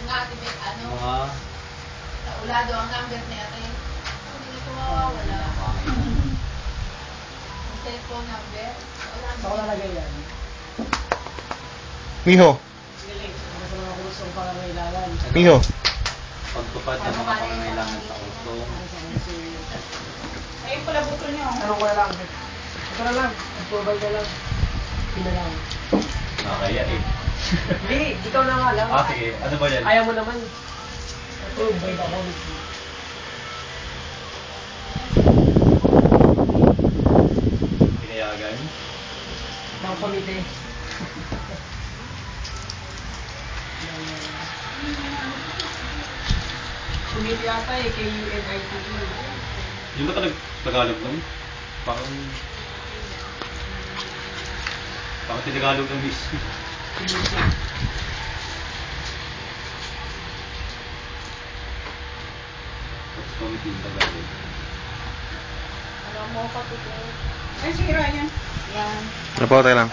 nga, tibi, ano? Mga... Naulado ang number ni ate. Hindi ko mawawala. Ang cellphone number. Saan ko nalagay yan? Miho. Kasi mga kusong pangangailangan. Miho. Pagtupad ng mga pangangailangan sa kusong. Ayun pala butol niyo. Tanong ko na lang. Ito na lang. Approval na lang. Pina lang. Nakakaya eh. Hindi, ikaw na nga lang. Ah, sige. Ano ba yan? Ayaw mo naman. Approve by the committee. Pinayagan? Ng committee. Committee ata eh, kay UNIT. Yung ba ka nag-Tagalog nun? Parang tinagalog ng mismo. Tapos committee yung Tagalog. Alam mo, patuloy. Ay, sira yan. Yan. Ano po, tayo lang.